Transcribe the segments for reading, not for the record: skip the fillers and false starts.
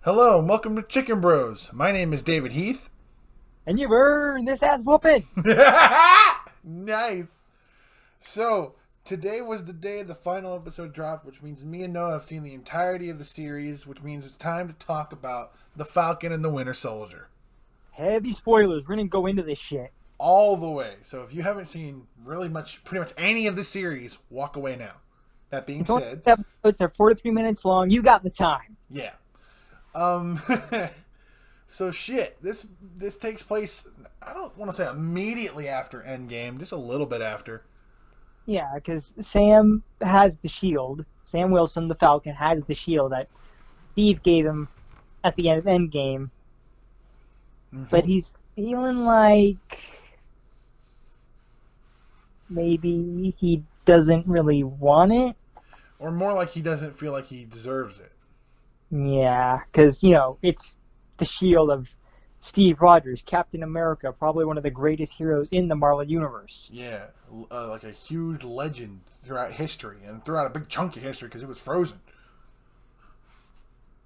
Hello and welcome to Chicken Bros. My name is David Heath. And you've earned this ass whooping. Nice. So, today was the day the final episode dropped, which means me and Noah have seen the entirety of the series, which means it's time to talk about the Falcon and the Winter Soldier. Heavy spoilers. We're gonna go into this shit. All the way. So if you haven't seen pretty much any of the series, walk away now. That being It's only said, episodes. They're 43 minutes long. You got the time. yeah. Um, so shit, this takes place, I don't want to say immediately after Endgame, just a little bit after. Yeah, because Sam has the shield. Sam Wilson, the Falcon, has the shield that Steve gave him at the end of Endgame. Mm-hmm. But he's feeling like maybe he doesn't really want it. Or more like he doesn't feel like he deserves it. Yeah, because, it's the shield of Steve Rogers, Captain America, probably one of the greatest heroes in the Marvel Universe. Yeah, like a huge legend throughout history, and throughout a big chunk of history because it was frozen.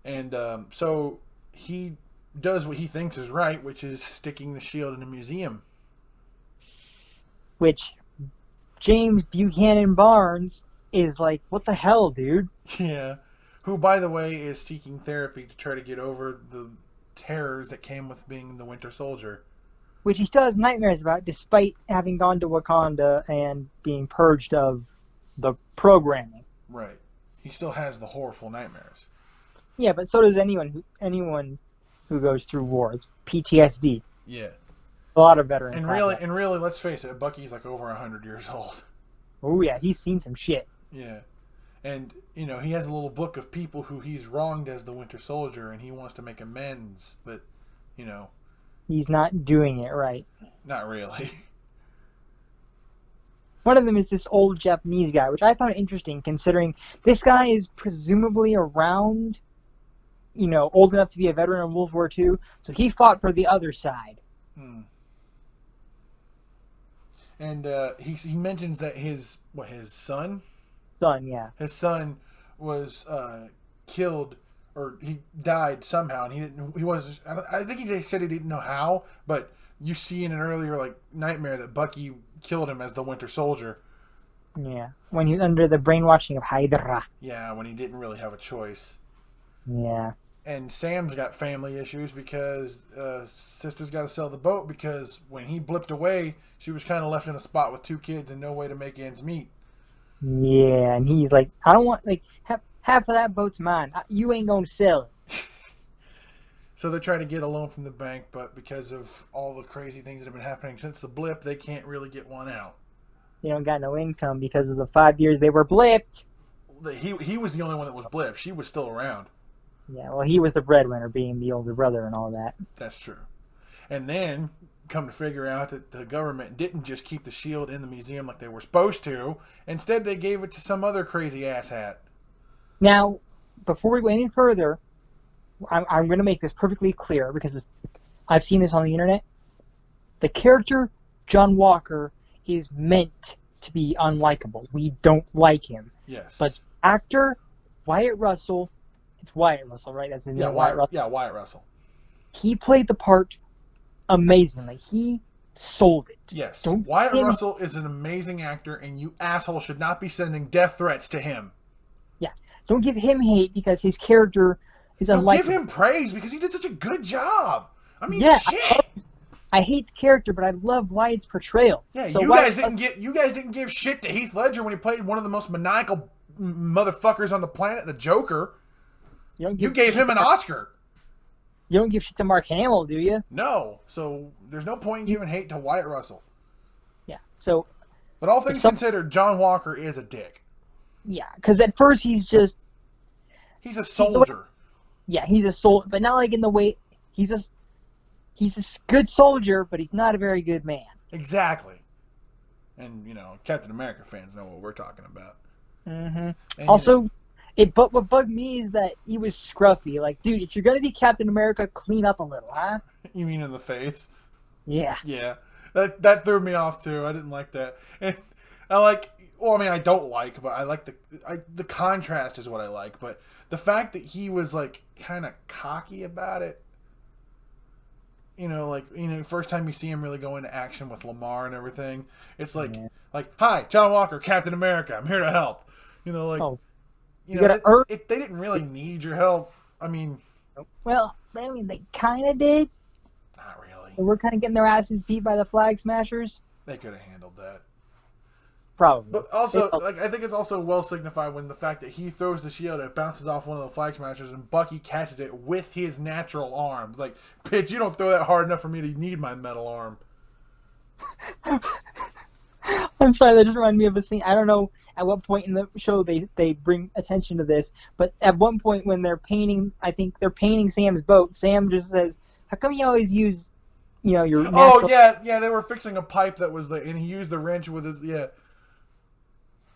And so he does what he thinks is right, which is sticking the shield in a museum. Which James Buchanan Barnes is like, what the hell, dude? Yeah. Who, by the way, is seeking therapy to try to get over the terrors that came with being the Winter Soldier. Which he still has nightmares about, despite having gone to Wakanda and being purged of the programming. Right. He still has the horrible nightmares. Yeah, but so does anyone who goes through war. It's PTSD. Yeah. A lot of veterans. And really, let's face it, Bucky's like over 100 years old. Oh yeah, he's seen some shit. Yeah. And, he has a little book of people who he's wronged as the Winter Soldier, and he wants to make amends, but, He's not doing it right. not really. One of them is this old Japanese guy, which I found interesting considering this guy is presumably around, old enough to be a veteran of World War II, so he fought for the other side. And he mentions that his son? Son, yeah. His son was killed, or he died somehow, and I think he said he didn't know how, but you see in an earlier nightmare that Bucky killed him as the Winter Soldier. Yeah, when he's under the brainwashing of Hydra. Yeah, when he didn't really have a choice. Yeah. And Sam's got family issues because sister's got to sell the boat because when he blipped away, she was kind of left in a spot with 2 kids and no way to make ends meet. Yeah, and he's like, I don't want, half of that boat's mine. You ain't gonna sell it. So they try to get a loan from the bank, but because of all the crazy things that have been happening since the blip, they can't really get one out. They don't got no income because of the 5 years they were blipped. He was the only one that was blipped. She was still around. Yeah, well, he was the breadwinner, being the older brother and all that. That's true. And then come to figure out that the government didn't just keep the shield in the museum like they were supposed to. Instead, they gave it to some other crazy asshat. Now, before we go any further, I'm going to make this perfectly clear because I've seen this on the internet. The character John Walker is meant to be unlikable. We don't like him. Yes. But actor Wyatt Russell, it's Wyatt Russell, right? That's his name. Wyatt Russell. Yeah, Wyatt Russell. He played the part amazingly. He sold it. Yes. Wyatt Russell is an amazing actor, and you asshole should not be sending death threats to him. Yeah. Don't give him hate because his character is unlikable. Give him praise because he did such a good job. I mean, yeah, shit. I hate the character, but I love Wyatt's portrayal. Yeah, so you guys didn't give shit to Heath Ledger when he played one of the most maniacal motherfuckers on the planet, the Joker. You gave him an Oscar. You don't give shit to Mark Hamill, do you? No. So there's no point in giving hate to Wyatt Russell. Yeah. So. But all things considered, John Walker is a dick. Yeah, because at first he's a soldier. Yeah, he's a soldier, but not like in the way he's a good soldier, but he's not a very good man. Exactly. And Captain America fans know what we're talking about. Mm-hmm. And also, but what bugged me is that he was scruffy. Like, dude, if you're gonna be Captain America, clean up a little, huh? You mean in the face? Yeah. Yeah. That threw me off too. I didn't like that. And I don't like, but I like the contrast is what I like. But the fact that he was like kind of cocky about it. First time you see him really go into action with Lamar and everything, it's like, hi, John Walker, Captain America, I'm here to help. They didn't really need your help. I mean, well, they kind of did. Not really. They were kind of getting their asses beat by the Flag Smashers. They could have handled that. Probably. But also, I think it's also well signified when the fact that he throws the shield and it bounces off one of the Flag Smashers and Bucky catches it with his natural arms. Like, bitch, you don't throw that hard enough for me to need my metal arm. I'm sorry, that just reminded me of a scene. I don't know at what point in the show they bring attention to this, but at one point when they're painting, I think they're painting Sam's boat, Sam just says, how come you always use, your natural... Oh, yeah, they were fixing a pipe that was and he used the wrench with his,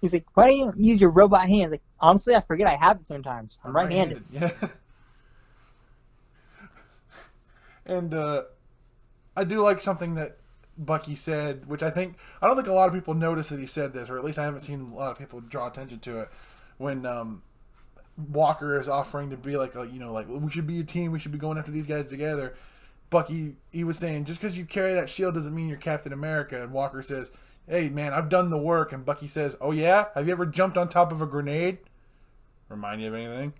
He's like, why don't you use your robot hands? Like, honestly, I forget I have it sometimes. I'm right-handed. Yeah. And I do like something that Bucky said, which I don't think a lot of people notice that he said this, or at least I haven't seen a lot of people draw attention to it. When Walker is offering to be like we should be a team, we should be going after these guys together. Bucky, he was saying, just because you carry that shield doesn't mean you're Captain America. And Walker says, hey, man, I've done the work. And Bucky says, oh, yeah? Have you ever jumped on top of a grenade? Remind you of anything?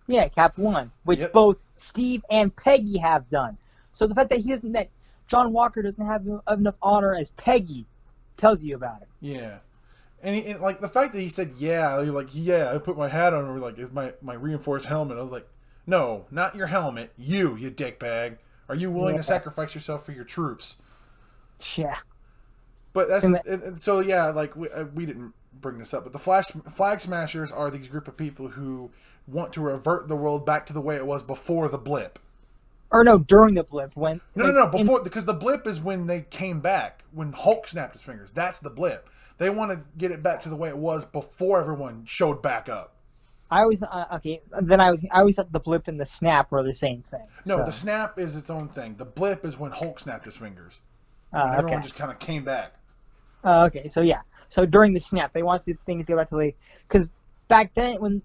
Yeah, Cap 1, which both Steve and Peggy have done. So the fact that John Walker doesn't have enough honor as Peggy tells you about it. Yeah. And the fact that he said, I put my hat on, or like, it's my reinforced helmet. I was like, no, not your helmet. You dickbag. Are you willing to sacrifice yourself for your troops? Yeah. But we didn't bring this up, but the Flag Smashers are these group of people who want to revert the world back to the way it was before the blip. Or no, during the blip. Because the blip is when they came back, when Hulk snapped his fingers. That's the blip. They want to get it back to the way it was before everyone showed back up. I always thought the blip and the snap were the same thing. No, the snap is its own thing. The blip is when Hulk snapped his fingers. When everyone just kind of came back. Okay, so during the snap, they wanted things to go back to because back then,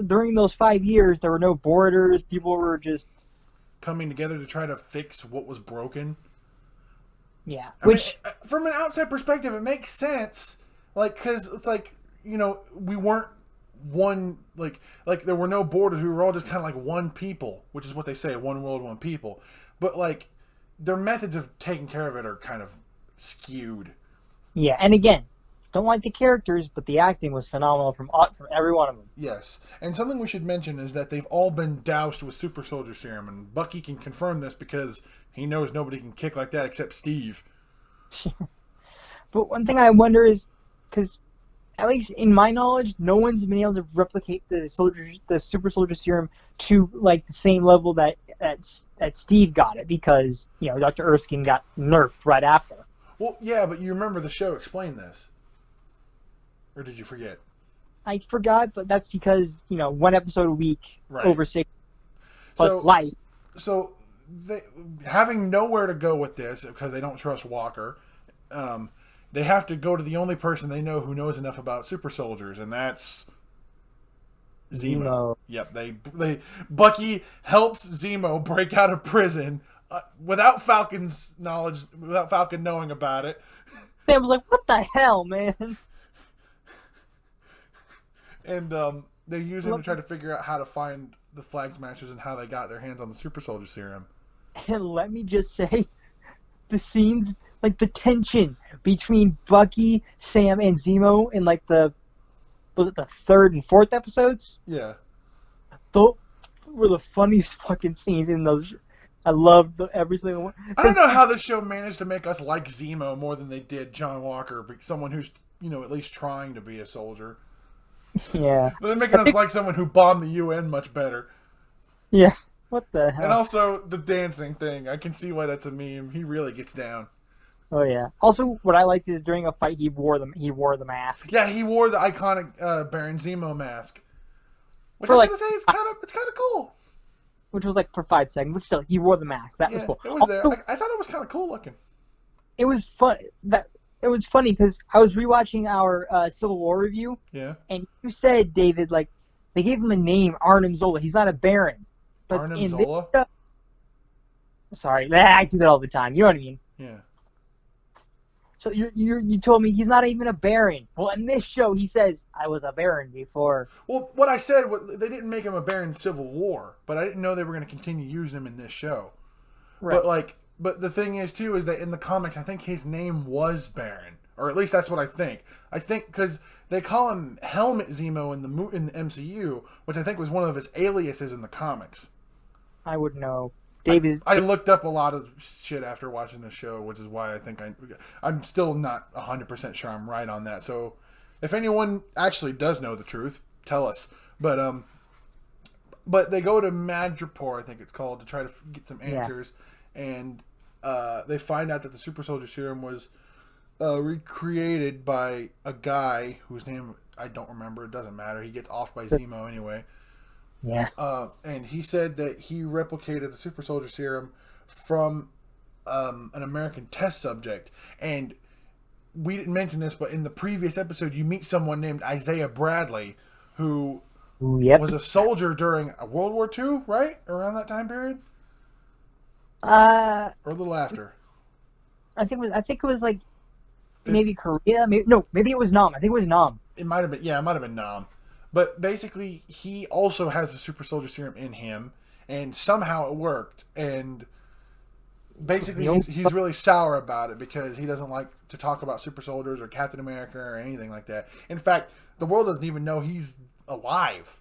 during those 5 years, there were no borders. People were just coming together to try to fix what was broken. Yeah, from an outside perspective, it makes sense. Because it's we weren't one, there were no borders. We were all just kind of like one people, which is what they say, one world, one people. But their methods of taking care of it are kind of skewed. Yeah, and again, don't like the characters, but the acting was phenomenal from every one of them. Yes, and something we should mention is that they've all been doused with super soldier serum, and Bucky can confirm this because he knows nobody can kick like that except Steve. But one thing I wonder is, because at least in my knowledge, no one's been able to replicate the super soldier serum to the same level that Steve got it, because Dr. Erskine got nerfed right after. Well, yeah, but you remember the show explained this. Or did you forget? I forgot, but that's because, one episode a week, right, over 6 plus life. So, having nowhere to go with this, because they don't trust Walker, they have to go to the only person they know who knows enough about super soldiers, and that's Zemo. Yep, Bucky helps Zemo break out of prison without Falcon's knowledge, without Falcon knowing about it. They was like, what the hell, man? And they use him to try to figure out how to find the Flag Smashers and how they got their hands on the super soldier serum. And let me just say, the scenes, the tension between Bucky, Sam, and Zemo in was it the 3rd and 4th episodes? Yeah. Those were the funniest fucking scenes in those. I loved every single one. I don't know how this show managed to make us like Zemo more than they did John Walker, someone who's, at least trying to be a soldier. Yeah. They're making us like someone who bombed the UN much better. Yeah. What the hell? And also, the dancing thing. I can see why that's a meme. He really gets down. Oh, yeah. Also, what I liked is during a fight, he wore the mask. Yeah, he wore the iconic Baron Zemo mask. Which I'm going to say is kind of cool. Which was for 5 seconds, but still, he wore the mask. That was cool. It was there. I thought it was kind of cool looking. It was fun. It was funny because I was rewatching our Civil War review. Yeah. And you said, David, They gave him a name, Arnim Zola. He's not a Baron. But Arnim in this Zola? show, sorry, I do that all the time. You know what I mean? Yeah. So you told me he's not even a Baron. Well, in this show, he says, I was a Baron before. Well, what I said was they didn't make him a Baron in Civil War, but I didn't know they were going to continue using him in this show. Right. But the thing is too is that in the comics, I think his name was Baron, or at least that's what I think. I think because they call him Helmet Zemo in the MCU, which I think was one of his aliases in the comics. I would know. I looked up a lot of shit after watching the show, which is why I think I'm still not 100% sure I'm right on that. So if anyone actually does know the truth, tell us. But they go to Madripoor, I think it's called, to try to get some answers. Yeah. And they find out that the super soldier serum was recreated by a guy whose name I don't remember. It doesn't matter. He gets off by Zemo anyway. Yeah. And he said that he replicated the super soldier serum from an American test subject. And we didn't mention this, but in the previous episode, you meet someone named Isaiah Bradley, who was a soldier during World War II, right? Around that time period? Or a little after. I think it was like maybe Korea. Maybe it was Nam. I think it was Nam. It might have been. Yeah, it might have been Nam. But basically, he also has a super soldier serum in him, and somehow it worked. And basically, he's really sour about it because he doesn't like to talk about super soldiers or Captain America or anything like that. In fact, the world doesn't even know he's alive.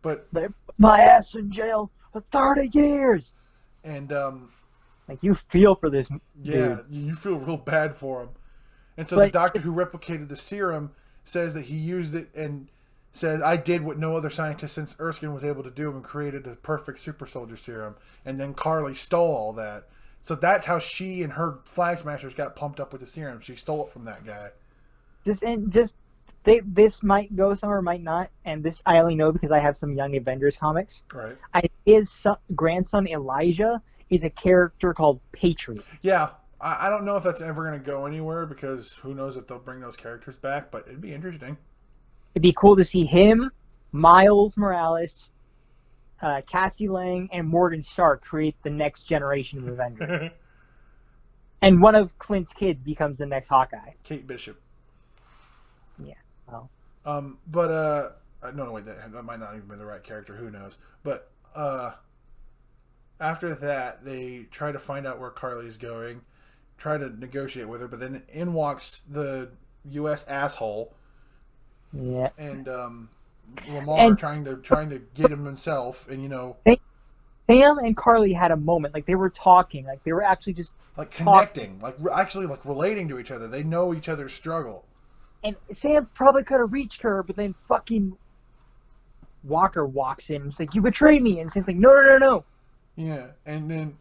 But they put my ass in jail for 30 years. And like you feel for this dude. You feel real bad for him. And so the doctor who replicated the serum says that he used it and said, I did what no other scientist since Erskine was able to do and created the perfect super soldier serum. And then Carly stole all that. So that's how she and her Flag Smashers got pumped up with the serum. She stole it from that guy. This might go somewhere, might not. And this I only know because I have some Young Avengers comics. Right. His grandson Elijah is a character called Patriot. Yeah. I don't know if that's ever going to go anywhere because who knows if they'll bring those characters back, but it'd be interesting. It'd be cool to see him, Miles Morales, Cassie Lang, and Morgan Stark create the next generation of Avengers. And one of Clint's kids becomes the next Hawkeye. Kate Bishop. Yeah. Well. No, wait, that might not even be the right character. Who knows? But after that, they try to find out where Carly's going. Try to negotiate with her, but then in walks the U.S. asshole. Yeah. And Lamar trying to get him himself, and Sam and Carly had a moment, like they were talking, like they were actually just like connecting, like relating to each other. They know each other's struggle. And Sam probably could have reached her, but then fucking Walker walks in and is like, "You betrayed me," and Sam's like, "No." Yeah, and then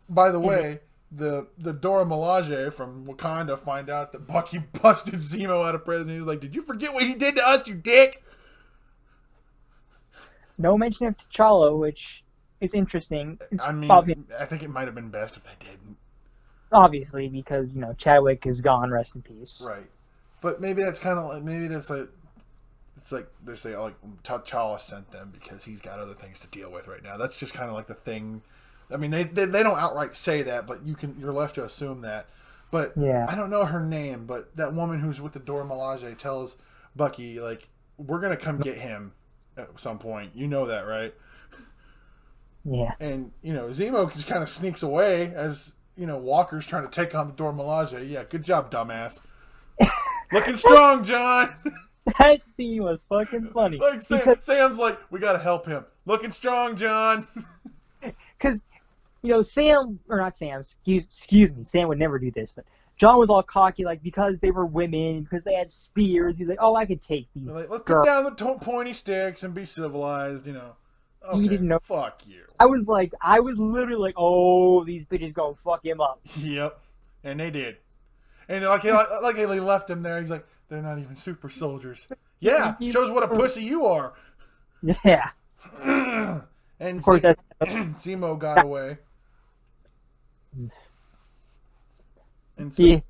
by the way. The Dora Milaje from Wakanda find out that Bucky busted Zemo out of prison. He's like, "Did you forget what he did to us, you dick?" No mention of T'Challa, which is interesting. I think it might have been best if they didn't. Obviously, because Chadwick is gone. Rest in peace. Right, but maybe that's kind of it's like they say like T'Challa sent them because he's got other things to deal with right now. That's just kind of like the thing. I mean, they don't outright say that, but you're left to assume that. But yeah. I don't know her name, but that woman who's with the Dora Milaje tells Bucky, like, we're going to come get him at some point. You know that, right? Yeah. And, Zemo just kind of sneaks away as, Walker's trying to take on the Dora Milaje. Yeah, good job, dumbass. Looking strong, John! That scene was fucking funny. Like, Sam's like, we got to help him. Looking strong, John! Because... Sam, or not Sam, excuse me, Sam would never do this, but John was all cocky, like, because they were women, because they had spears, he's like, oh, I could take these. Like, let's put down the pointy sticks and be civilized, Okay, he didn't know. Fuck you. I was literally like, oh, these bitches gonna fuck him up. Yep, and they did. And like they left him there, he's like, they're not even super soldiers. Yeah, shows what a pussy you are. Yeah. And of course, Zemo got away. And so, he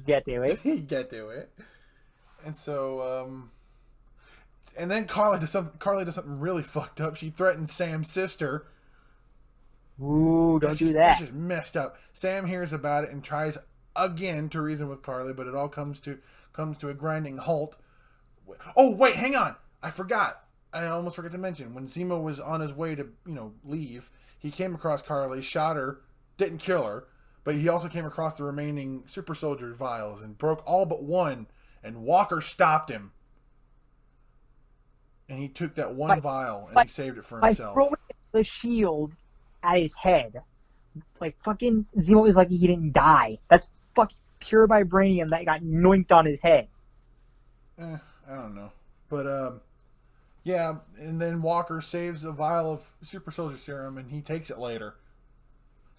got to it. He got to it. And so And then Carly does something really fucked up. She threatens Sam's sister. Ooh, don't do that. That's just messed up. Sam hears about it and tries again to reason with Carly, but it all comes to a grinding halt. Oh wait, hang on. I forgot. I almost forgot to mention when Zemo was on his way to leave. He came across Carly, shot her, didn't kill her, but he also came across the remaining super soldier vials and broke all but one. And Walker stopped him. And he took that one vial and he saved it for himself. By throwing the shield at his head, like fucking Zemo is like he didn't die. That's fucking pure vibranium that got noinked on his head. I don't know. But, yeah, and then Walker saves a vial of super soldier serum and he takes it later.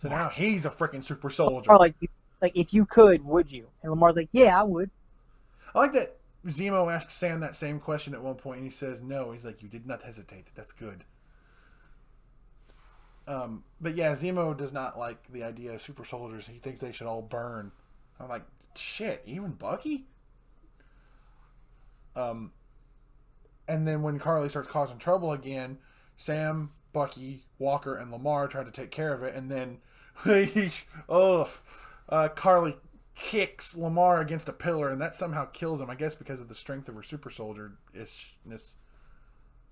So now he's a freaking super soldier. Or like if you could, would you? And Lamar's like, yeah, I would. I like that Zemo asks Sam that same question at one point and he says no. He's like, you did not hesitate. That's good. But yeah, Zemo does not like the idea of super soldiers. He thinks they should all burn. I'm like, shit, even Bucky? And then when Carly starts causing trouble again, Sam, Bucky, Walker, and Lamar try to take care of it, and then Carly kicks Lamar against a pillar, and that somehow kills him, I guess because of the strength of her super soldier-ishness.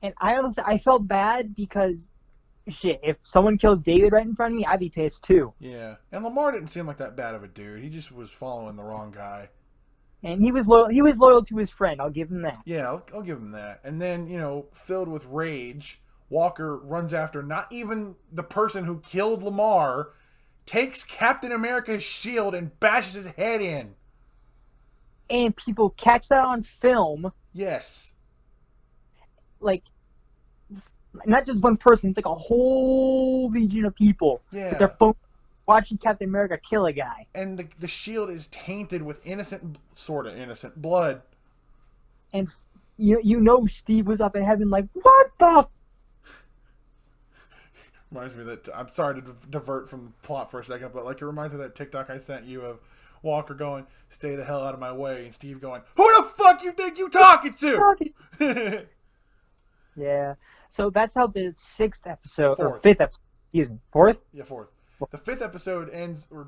And I felt bad because, shit, if someone killed David right in front of me, I'd be pissed too. Yeah, and Lamar didn't seem like that bad of a dude. He just was following the wrong guy. And he was loyal to his friend. I'll give him that. Yeah, I'll give him that. And then, filled with rage, Walker runs after not even the person who killed Lamar, takes Captain America's shield and bashes his head in. And people catch that on film. Yes. Like, not just one person, it's like a whole legion of people. Yeah. With their phone watching Captain America kill a guy. And the shield is tainted with sort of innocent blood. And Steve was up in heaven like, what the? Reminds me that, I'm sorry to divert from the plot for a second, but it reminds me of that TikTok I sent you of Walker going, stay the hell out of my way, and Steve going, who the fuck you think you talking to? Yeah. So that's how the fifth episode, fourth? Yeah, fourth. The fifth episode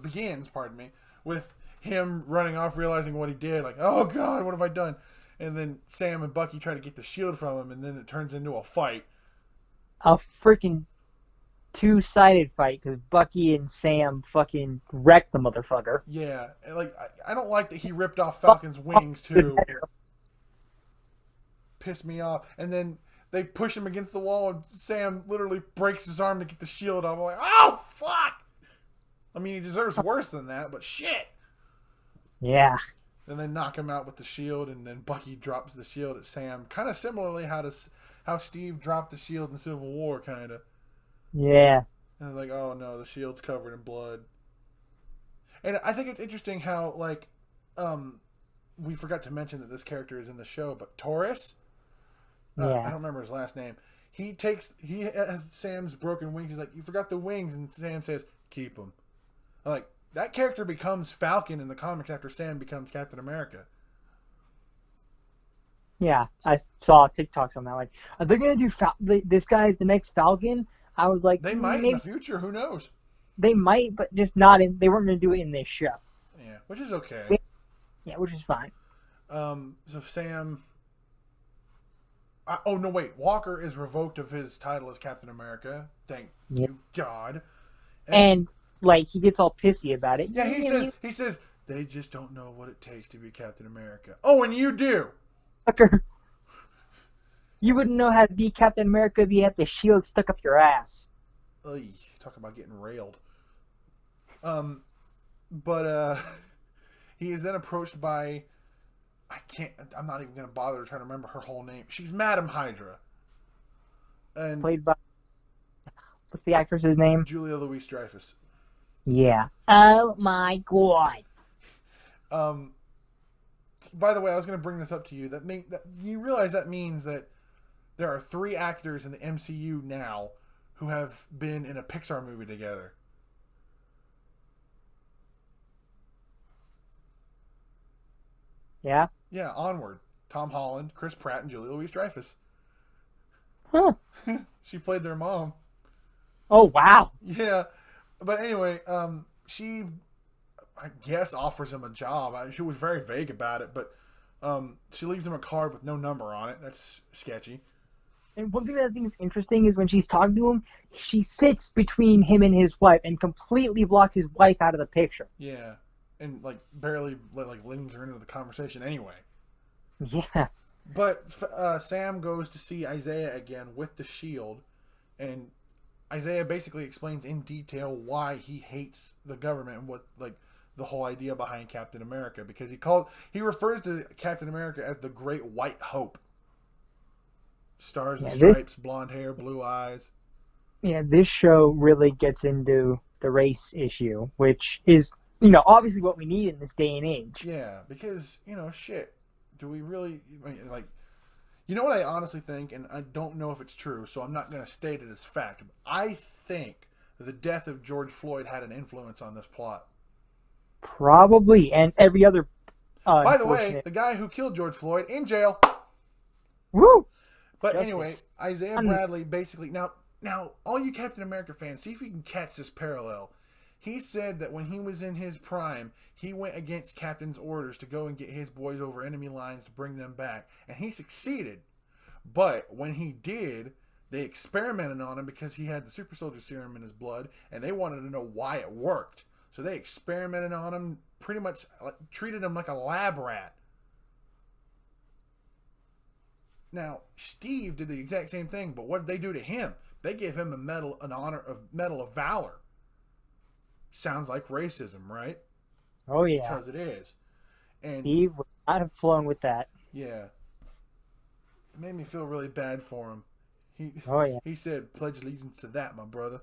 begins, with him running off, realizing what he did. Like, oh God, what have I done? And then Sam and Bucky try to get the shield from him, and then it turns into a fight. A freaking two-sided fight, because Bucky and Sam fucking wrecked the motherfucker. Yeah, and I don't like that he ripped off Falcon's wings too. Pissed me off. And then they push him against the wall, and Sam literally breaks his arm to get the shield off. I'm like, oh, fuck! I mean, he deserves worse than that, but shit! Yeah. And they knock him out with the shield, and then Bucky drops the shield at Sam. Kind of similarly how Steve dropped the shield in Civil War, kind of. Yeah. And they're like, oh no, the shield's covered in blood. And I think it's interesting how, we forgot to mention that this character is in the show, but Taurus? I don't remember his last name. He has Sam's broken wings. He's like, you forgot the wings. And Sam says, keep them. That character becomes Falcon in the comics after Sam becomes Captain America. Yeah, I saw TikToks on that. Like, are they going to do this guy's the next Falcon? I was like, they might in the future. Who knows? They might, but just not in. They weren't going to do it in this show. Yeah, which is okay. Yeah, which is fine. So Sam. Oh no! Wait, Walker is revoked of his title as Captain America. Thank you, God. And he gets all pissy about it. Yeah, he says they just don't know what it takes to be Captain America. Oh, and you do. Sucker. You wouldn't know how to be Captain America if you had the shield stuck up your ass. Ugh, talk about getting railed. But he is then approached by, I'm not even going to bother to try to remember her whole name. She's Madam Hydra. And played by, what's the actress's name? Julia Louis-Dreyfus. Yeah. Oh my God. By the way, I was going to bring this up to you. That you realize that means that there are 3 actors in the MCU now who have been in a Pixar movie together. Yeah? Yeah, Onward. Tom Holland, Chris Pratt, and Julia Louis-Dreyfus. Huh. She played their mom. Oh, wow. Yeah, but anyway, she, I guess, offers him a job. She was very vague about it, but she leaves him a card with no number on it. That's sketchy. And one thing that I think is interesting is when she's talking to him, she sits between him and his wife and completely blocks his wife out of the picture. Yeah, and like barely like leans her into the conversation anyway. Yeah. But Sam goes to see Isaiah again with the shield, and Isaiah basically explains in detail why he hates the government and what like the whole idea behind Captain America, because he refers to Captain America as the Great White Hope. Stars and Yeah, stripes, blonde hair, blue eyes. this show really gets into the race issue, which is, obviously what we need in this day and age. Yeah, because shit. Do we really like? You know what I honestly think, and I don't know if it's true, so I'm not going to state it as fact. But I think the death of George Floyd had an influence on this plot. Probably, and every other By the way, unfortunate. the guy who killed George Floyd in jail. Woo! But Justice. anyway, Isaiah Bradley basically now all you Captain America fans, see if you can catch this parallel. He said that when he was in his prime, he went against Captain's orders to go and get his boys over enemy lines to bring them back, and he succeeded. But when he did, they experimented on him because he had the super soldier serum in his blood, and they wanted to know why it worked. So they experimented on him, pretty much treated him like a lab rat. Now, Steve did the exact same thing, but what did they do to him? They gave him a medal of valor. Sounds like racism, right? Oh yeah, Because it is. And Steve would not have flown with that. yeah, it made me feel really bad for him. Oh yeah. He said, "Pledge allegiance to that, my brother."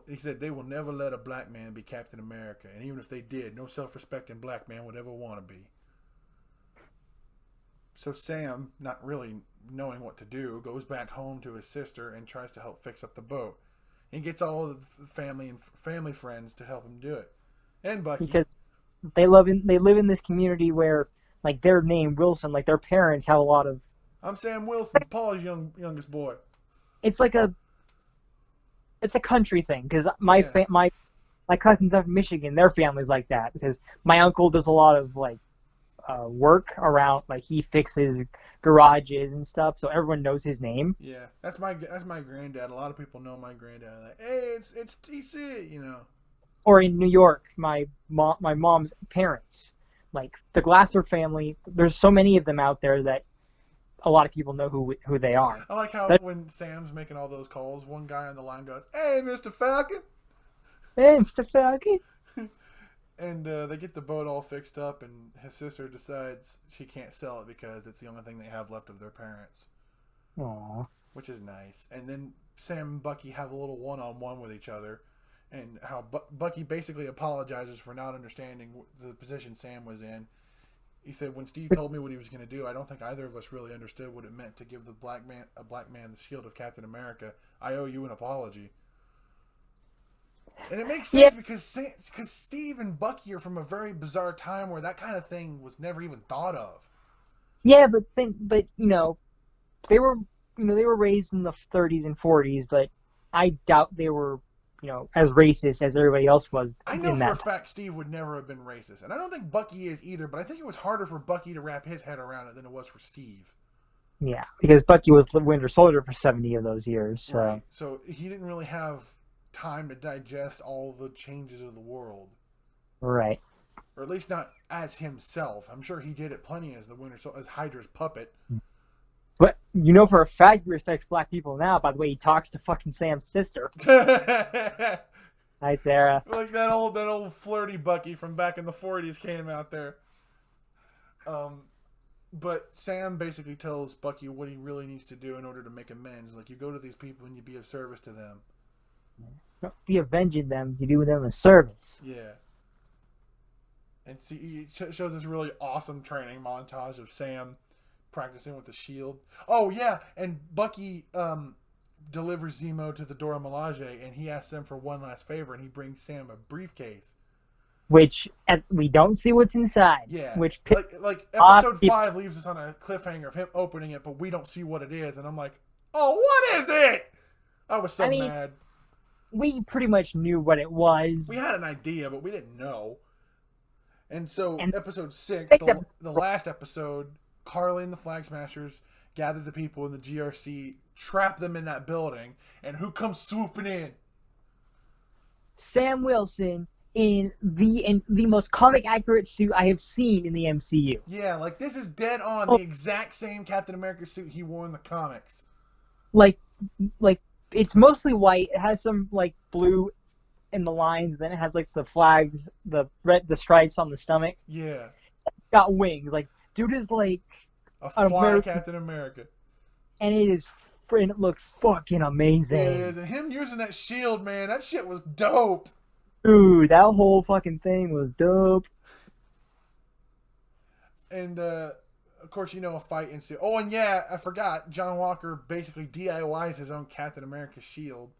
He said they will never let a black man be Captain America, and even if they did, no self-respecting black man would ever want to be. So Sam, not really knowing what to do, goes back home to his sister and tries to help fix up the boat. He gets all of the family friends to help him do it, and Bucky. Because they live in this community where like their name Wilson, like their parents have a lot of. I'm Sam Wilson, Paul's youngest boy. It's like it's a country thing because Yeah. my cousins up in Michigan, their family's like that because my uncle does a lot of like work around, like he fixes garages and stuff, so everyone knows his name. Yeah, that's my granddad. A lot of people know my granddad. Like, hey, it's TC, Or in New York, my mom's parents, like the Glasser family. There's so many of them out there that a lot of people know who they are. I like how So, when Sam's making all those calls, one guy on the line goes, "Hey, Mr. Falcon," hey, Mr. Falcon. and they get the boat all fixed up, and his sister decides she can't sell it because it's the only thing they have left of their parents, Aww. which is nice. And then Sam and Bucky have a little one-on-one with each other, and how Bucky basically apologizes for not understanding the position Sam was in. He said, "When Steve told me what he was going to do, I don't think either of us really understood what it meant to give a black man the shield of Captain America. I owe you an apology." And it makes Yeah, sense because Steve and Bucky are from a very bizarre time where that kind of thing was never even thought of. yeah, but they were they were raised in the 30s and 40s, but I doubt they were as racist as everybody else was I know in for a that time. fact Steve would never have been racist, and I don't think Bucky is either. But I think it was harder for Bucky to wrap his head around it than it was for Steve. Yeah, because Bucky was the Winter Soldier for 70 of those years. So. Right. So he didn't really have time to digest all the changes of the world. Right. Or at least not as himself. I'm sure he did it plenty as the Winter Soldier, as Hydra's puppet. But for a fact he respects black people now by the way he talks to fucking Sam's sister. Like Hi, Sarah. that old flirty Bucky from back in the 40s came out there. But Sam basically tells Bucky what he really needs to do in order to make amends. Like, you go to these people and you be of service to them. Don't be avenging them. You do them a service. Yeah. And see, he shows this really awesome training montage of Sam practicing with the shield. Oh, yeah, and Bucky delivers Zemo to the Dora Milaje, and he asks them for one last favor, and he brings Sam a briefcase. which we don't see what's inside. Yeah, Which like episode 5 leaves us on a cliffhanger of him opening it, but we don't see what it is, and I'm like, oh, what is it? I was so mad. We pretty much knew what it was. We had an idea, but we didn't know. And so, episode 6, the last episode, Carly and the Flag Smashers gather the people in the GRC, trap them in that building, and who comes swooping in? Sam Wilson in the most comic accurate suit I have seen in the MCU. Yeah, like this is dead on the exact same Captain America suit he wore in the comics. Like it's mostly white. It has some like blue in the lines. Then it has like the flags, the stripes on the stomach. Yeah, it's got wings. Like dude is like a fly Captain America, and it looks fucking amazing. It is, and him using that shield, man, that shit was dope. Dude, that whole fucking thing was dope. And of course, a fight ensues. Oh, and yeah, I forgot. John Walker basically DIYs his own Captain America shield.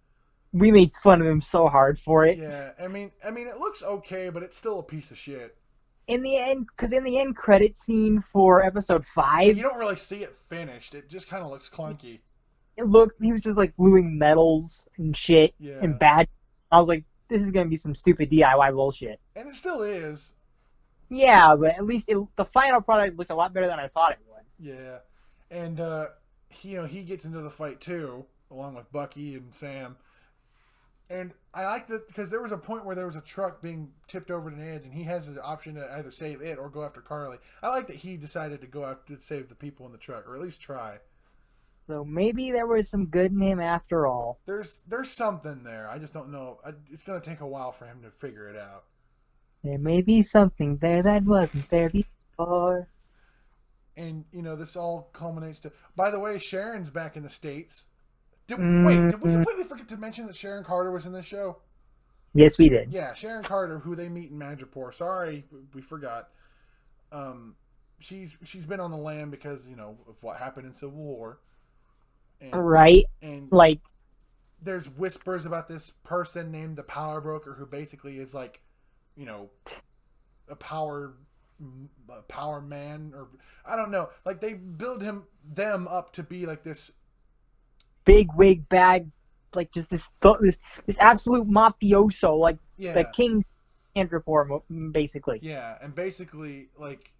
We made fun of him so hard for it. Yeah, I mean, it looks okay, but it's still a piece of shit. In the end credit scene for episode 5, you don't really see it finished. It just kind of looks clunky. He was just like gluing metals and shit and bad. I was like, this is gonna be some stupid DIY bullshit. And it still is. Yeah, but at least the final product looked a lot better than I thought it would. Yeah, and he gets into the fight too, along with Bucky and Sam. And I like that because there was a point where there was a truck being tipped over an edge, and he has the option to either save it or go after Carly. I like that he decided to go after to save the people in the truck, or at least try. So maybe there was some good in him after all. There's something there. I just don't know. It's going to take a while for him to figure it out. There may be something there that wasn't there before. And, this all culminates to... By the way, Sharon's back in the States. Did we completely forget to mention that Sharon Carter was in this show? Yes, we did. Yeah, Sharon Carter, who they meet in Madripoor. Sorry, we forgot. She's been on the lam because, of what happened in Civil War. Right. And like, there's whispers about this person named the Power Broker who basically is like, a power man, or I don't know. Like they build them up to be like this big wig bag, like just this absolute mafioso, like the king Andropor, basically. Yeah, and basically like,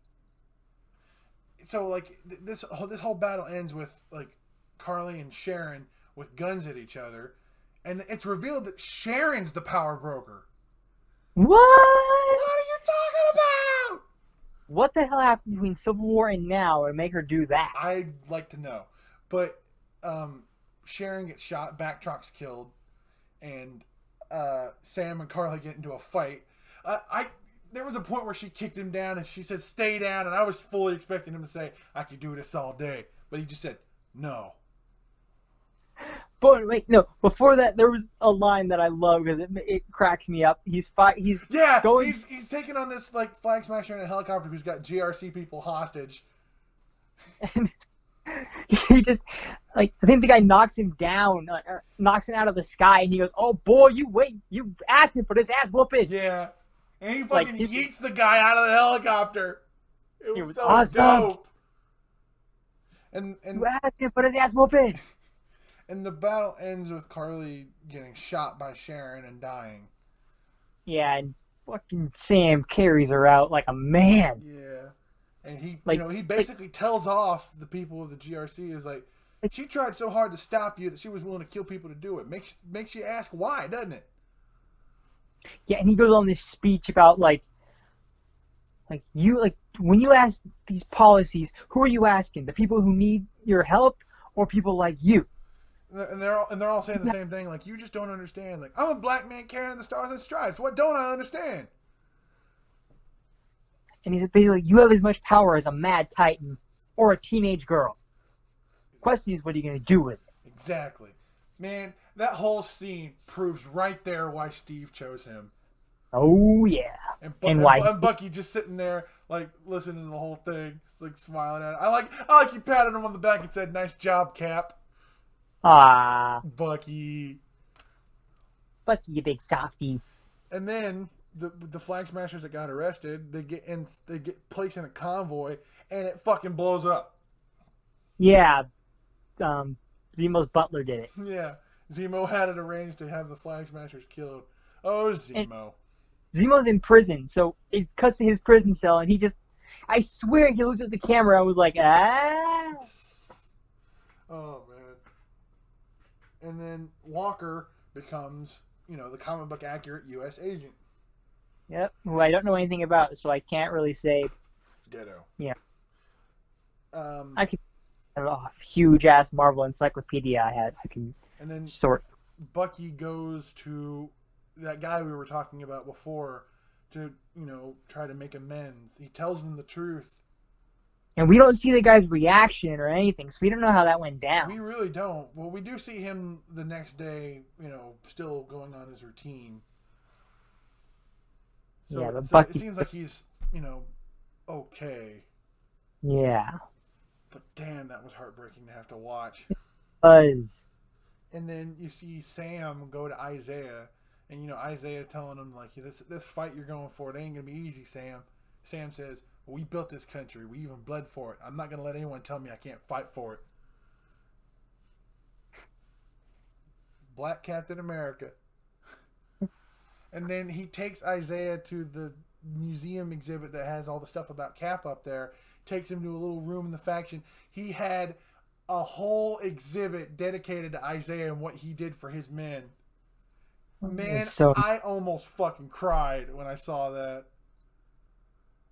so like this whole battle ends with like Carly and Sharon with guns at each other, and it's revealed that Sharon's the Power Broker. What? What are you talking about? What the hell happened between Civil War and now to make her do that? I'd like to know. But Sharon gets shot, Backtrock's killed, and Sam and Carly get into a fight. There was a point where she kicked him down and she said, "Stay down," and I was fully expecting him to say, "I could do this all day," but he just said, "No." But wait, no. Before that, there was a line that I love because it cracks me up. He's taking on this like flag smasher in a helicopter who's got GRC people hostage. And he just I think the guy knocks him down, knocks him out of the sky, and he goes, "Oh boy, you asked me for this ass whooping." Yeah, and he fucking yeets the guy out of the helicopter. It was so awesome. Dope. And you asked me for this ass whooping. And the battle ends with Carly getting shot by Sharon and dying. Yeah, and fucking Sam carries her out like a man. Yeah. And he basically tells off the people of the GRC is like, she tried so hard to stop you that she was willing to kill people to do it. Makes you ask why, doesn't it? Yeah, and he goes on this speech about when you ask these policies, who are you asking? The people who need your help or people like you? And they're all saying the same thing. Like, you just don't understand. Like, I'm a black man carrying the stars and stripes. What don't I understand? And he said, basically, you have as much power as a mad titan or a teenage girl. The question is, what are you going to do with it? Exactly. Man, that whole scene proves right there why Steve chose him. Oh, yeah. And Bucky just sitting there, like, listening to the whole thing, like, smiling at it. I like you patted him on the back and said, "Nice job, Cap." Ah, Bucky, you big softy. And then the flag smashers that got arrested, they get placed in a convoy, and it fucking blows up. Yeah, Zemo's butler did it. Yeah, Zemo had it arranged to have the flag smashers killed. Oh, And Zemo. Zemo's in prison, so it cuts to his prison cell, and I swear he looked at the camera. I was like, ah. Oh man. And then Walker becomes, the comic book accurate U.S. agent. Yep, who I don't know anything about, so I can't really say. Ditto. Yeah. Um, I could have a huge ass Marvel encyclopedia I can and then sort. Bucky goes to that guy we were talking about before to, try to make amends. He tells them the truth. And we don't see the guy's reaction or anything, so we don't know how that went down. We really don't. Well, we do see him the next day, still going on his routine. So yeah, it seems like he's, okay. Yeah. But damn, that was heartbreaking to have to watch. Buzz. And then you see Sam go to Isaiah, and Isaiah's telling him like, this fight you're going for, it ain't gonna be easy, Sam. Sam says, we built this country, we even bled for it. I'm not gonna let anyone tell me I can't fight for it. Black Captain America. And then he takes Isaiah to the museum exhibit that has all the stuff about Cap up there. Takes him to a little room in the faction. He had a whole exhibit dedicated to Isaiah and what he did for his men. Man, I almost fucking cried when I saw that.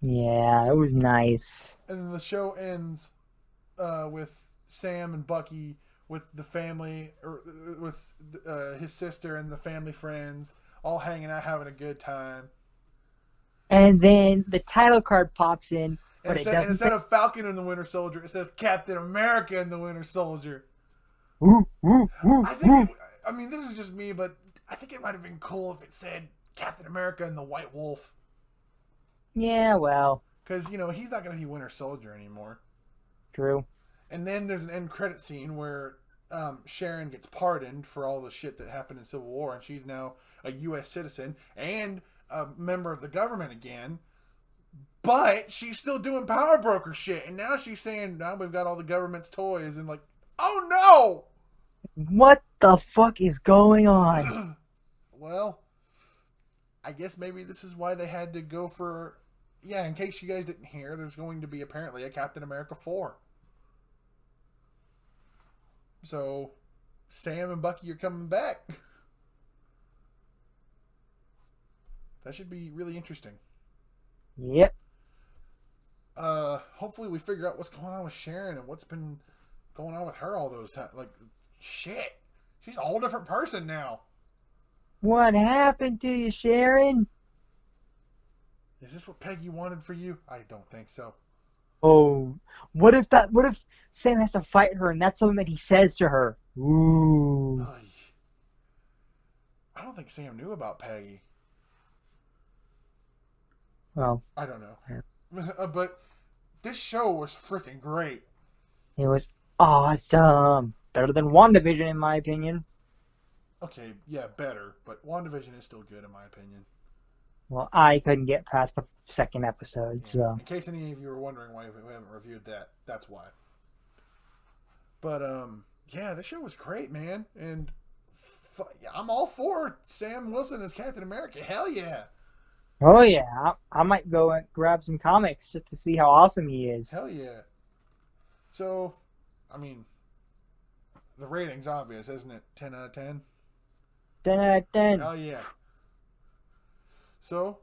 Yeah, it was nice. And then the show ends with Sam and Bucky with the family, or with his sister and the family friends, all hanging out, having a good time. And then the title card pops in, but instead of Falcon and the Winter Soldier, it says Captain America and the Winter Soldier. I mean, this is just me, but I think it might have been cool if it said Captain America and the White Wolf. Yeah, well. Because, he's not going to be Winter Soldier anymore. True. And then there's an end credit scene where Sharon gets pardoned for all the shit that happened in Civil War, and she's now a U.S. citizen and a member of the government again. But she's still doing power broker shit, and now she's saying, now we've got all the government's toys, and like, oh no! What the fuck is going on? Well, I guess maybe this is why they had to go for... Yeah, in case you guys didn't hear, there's going to be apparently a Captain America 4. So, Sam and Bucky are coming back. That should be really interesting. Yep. Hopefully we figure out what's going on with Sharon and what's been going on with her all those times. Like, shit. She's a whole different person now. What happened to you, Sharon? Is this what Peggy wanted for you? I don't think so. Oh, what if Sam has to fight her and that's something that he says to her? Ooh. I don't think Sam knew about Peggy. Well, I don't know. But this show was freaking great. It was awesome. Better than WandaVision, in my opinion. Okay, yeah, better. But WandaVision is still good, in my opinion. Well, I couldn't get past the second episode, yeah. so... In case any of you were wondering why we haven't reviewed that, that's why. But, yeah, this show was great, man. And I'm all for Sam Wilson as Captain America. Hell yeah. Oh, yeah. I might go and grab some comics just to see how awesome he is. Hell yeah. So, I mean, the rating's obvious, isn't it? 10 out of 10? 10 out of 10. Hell yeah. So,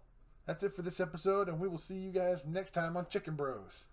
that's it for this episode, and we will see you guys next time on Chicken Bros.